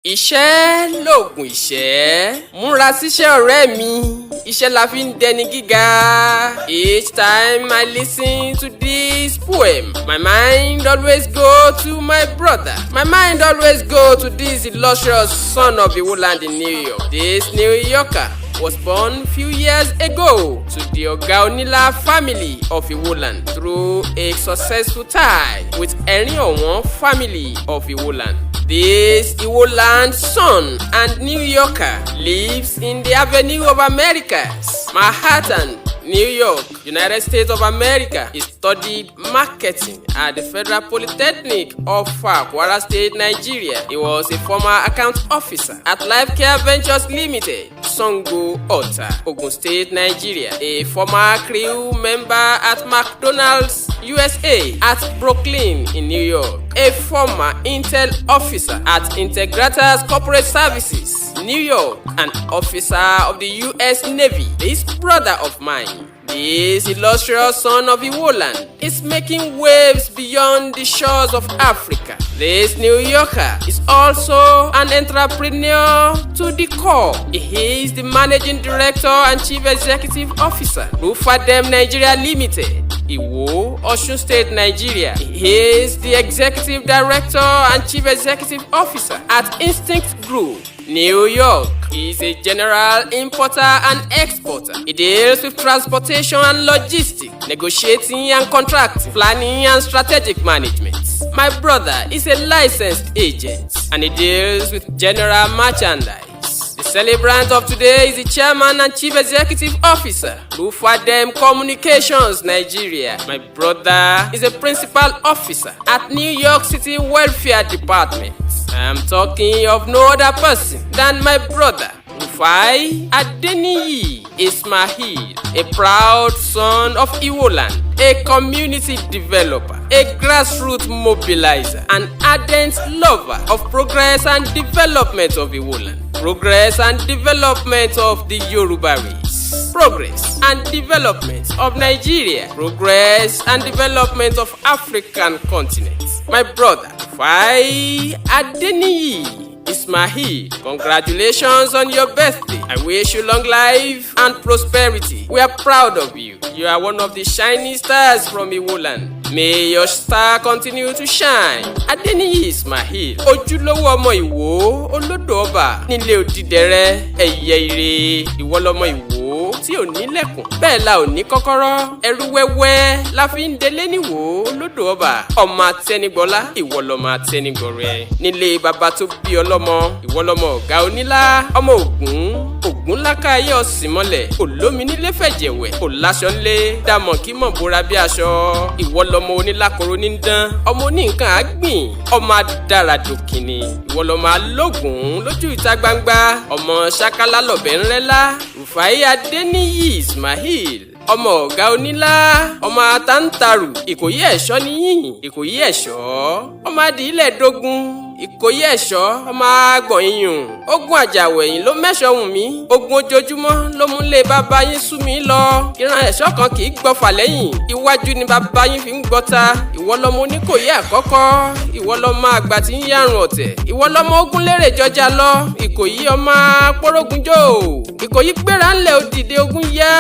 Iṣẹ́ lòògùn ìṣẹ́. Múra síṣẹ́ ọ̀rẹ́ mi. Iṣẹ́ la fi ń dẹni gíga. Each time I listen to this poem, my mind always go to my brother. My mind always go to this illustrious son of Iwo Land in New York. This New Yorker was born few years ago to the Oga Onila family of Iwo Land through a successful tie with Erinowon family of Iwo Land. This Iwo Land son and New Yorker lives in the Avenue of Americas, Manhattan, New York, United States of America. He studied marketing at the Federal Polytechnic of Kwara State, Nigeria. He was a former account officer at Life Care Ventures Limited, Sango Ota, Ogun State, Nigeria. A former crew member at McDonald's USA at Brooklyn in New York. A former Intel officer at Integratas Corporate Services, New York, an officer of the US Navy. This brother of mine, this illustrious son of Iwo Land, is making waves beyond the shores of Africa. This New Yorker is also an entrepreneur to the core. He is the managing director and chief executive officer, Rufadem Nigeria Limited, Iwo, Osun State, Nigeria. He is the executive director and chief executive officer at Instinct Group, New York. He is a general importer and exporter. He deals with transportation and logistics, negotiating and contracting, planning and strategic management. My brother is a licensed agent and he deals with general merchandise. The celebrant of today is the chairman and chief executive officer, Rufadem Communications, Nigeria. My brother is a principal officer at New York City Welfare Department. I am talking of no other person than my brother, Rufai Adeniyi Ismail, a proud son of Iwo Land, a community developer, a grassroots mobilizer, an ardent lover of progress and development of Iwo Land, progress and development of the Yoruba race, progress and development of Nigeria, progress and development of African continent. My brother, Rufai Adeniyi Ismail, congratulations on your birthday. I wish you long life and prosperity. We are proud of you. You are one of the shining stars from Iwo Land. May your star continue to shine. Adeniyi Ismail, ojúlówó ọmọ Ìwó, olódò ọba, nílé Odídẹrẹ́, ẹyẹ ire, ìwọ lọmọ Ìwó tí ò ní lẹ̀kùn, bẹ́ẹ̀ la ò ní kọ́kọ́rọ́, ẹrú wẹ́wẹ́ la fi ń delé níwò, olódò ọba, ọmọ atẹnigbọlá, ìwọ lọmọ atẹnigbọrẹ, nílé bàbá tó bí ọlọ́mọ, ìwọ lọmọ Ọ̀gá Onílá, ọmọ Ògún lákàáyé ọ̀sìn mọ́lẹ̀, olómi nílé fẹ̀jẹ̀wẹ̀, òláṣọ ńlé, dàmọ̀ kí mọ̀ bóra bí aṣọ, ìwọ lọmọ onílákoro ní dán, ọmọ oníǹkan àgbìn, ọmọ adáradòkìnì, ìwọ lọmọ alógún lójú ìta gbangba, ọmọ ṣákálá lọ̀bẹ ńrẹ́lá, Rufai Adeniyi Ismail, ọmọ Ọ̀gá Onílá, ọmọ atántàrù, Ìkòyí ẹ̀ṣọ́ níyìn, Ìkòyí ẹ̀ṣọ́, ọmọ adìílẹ̀ dógún, Ìkòyí ẹ̀ṣọ́, ọmọ àgbọ̀n iyùn, ogun àjàwẹ̀yìn ló mẹ́ṣọ̀ wùn mí, ogun ojoojúmọ́ ló mú lé bàbá yín sú mi lọ, ìran ẹ̀ṣọ́ kan kì í gbọ́fà lẹ́yìn, iwájú ni bàbá yín fi ń gbọ́ta, ìwọ lọmọ Oníkòyí àkọ́kọ́, ìwọ lọmọ àgbà tí ń yàrùn ọ̀tẹ̀, ìwọ lọmọ ogun lérè jọjà lọ, Ìkòyí ọmọ pọ́rógunjó, Ìkòyí gbéra ńlẹ̀ òdìdé ogun yá,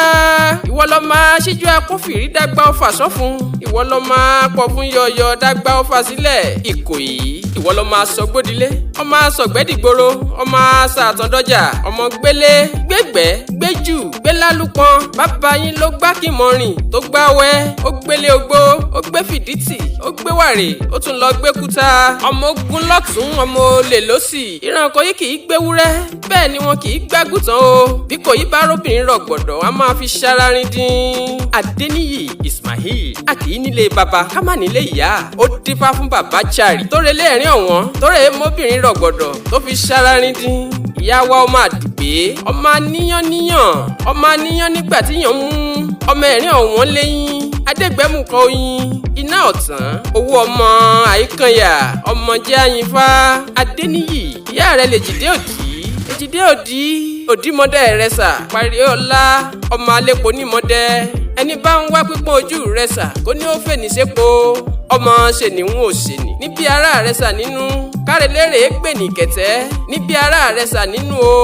ìwọ lọmọ aṣíjú akófìrí dágbà ọfà sọ́fun, ìwọ lọmọ pọ̀ fún yọ̀yọ̀ dágbà ọfà sílẹ̀, Ìkòyí, ìwọ lọmọ asọgbódilé, ọmọ asọgbẹ́dìgboro, ọmọ asàtọ̀dọ́jà, ọmọ gbélé, gbégbẹ́, gbéjù, gbélálùpọ̀n, bàbá yín ló gbá kìmọ̀rìn tó gbáwẹ́, ó gbélé ogbó, ó gbé fìdítì, ó gbé wàrè, ó tún lọ gbé kúta, ọmọ ogun lọ́tún, ọmọ olè lósì, ìran Ìkòyí kì í gbéwúrẹ́, bẹ́ẹ̀ ni wọn kì í gbágùtàn o, bí Ìkòyí bá róbìnrin rọ̀gbọ̀dọ̀, a máa fi ṣararin dín. Adeniyi Ismail, a kì í nílé baba ká má nílé ìyá, ó dífá fún bàbá Chari tó relé ẹ̀rín ọ̀wọ́n, tó rè mọ́bìnrin rọ̀gbọ̀dọ̀ tó fi ṣararin dín. Ìyá wa ọmọ àdùgbé, ọmọ aníyán nígbà tí yàn mú, ọmọ ẹ̀rín ọ̀wọ́n lẹ́yìn, adégbẹ́mù kan oyin, iná ọ̀tán, owó ọmọ àìkànyà, ọmọ jẹ́ àyìnfá. Adeniyi, ìyá rẹ̀ lè jìdé òdì, òdìmọ́dẹ rẹ̀ sà, parí ọlá, ọmọ alẹ́pọ̀ nímọ́dẹ, ẹni bá ń wá pípọ́n ojú rẹ̀ sà, kó ní ó fẹ́ ní sépo, ọmọ ṣe ni ń ò ṣe ni, níbi ara rẹ̀ sà nínú, kárelére gbè ní kẹ̀tẹ́ níbi ara rẹ̀ sà nínú o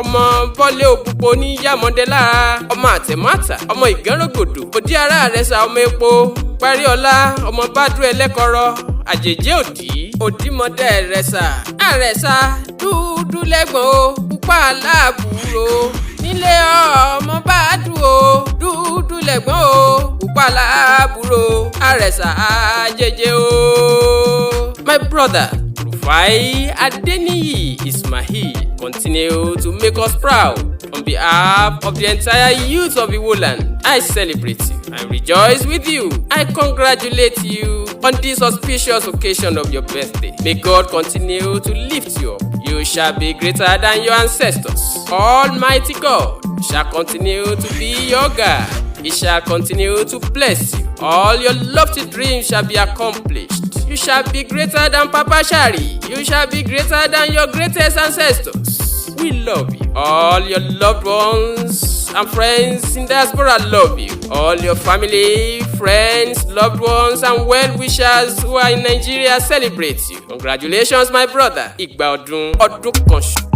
ọmọ bọ́lé òpópó ní yàmọ́dé lára ọmọ àtẹ̀mọ́tà ọmọ ìgánrògòdò òdí ara rẹ̀ sà ọmọ epo paríọlá ọmọ bádùn ẹlẹ́kọ̀rọ̀ àjèjì òdìmọ̀dé rẹ̀ sà àrẹ̀sà dúdú lẹ́gbọ̀n o pupa aláàbúrò nílé ọmọ bádùn o dúdú lẹ́gbọ̀n o pupa aláàbúrò àrẹ̀sà àjèjì o. My brother Rufai Adeniyi Ismail continue to make us proud. On behalf of the entire youth of Iwo Land, I celebrate you. I rejoice with you. I congratulate you on this auspicious occasion of your birthday. May God continue to lift you up. You shall be greater than your ancestors. Almighty God shall continue to be your God. He shall continue to bless you. All your lofty dreams shall be accomplished. You shall be greater than Papa Shari. You shall be greater than your greatest ancestors. We love you. All your loved ones and friends in diaspora love you. All your family, friends, loved ones and well-wishers who are in Nigeria celebrate you. Congratulations, my brother. Ìgbà ọdún kan ṣoṣo.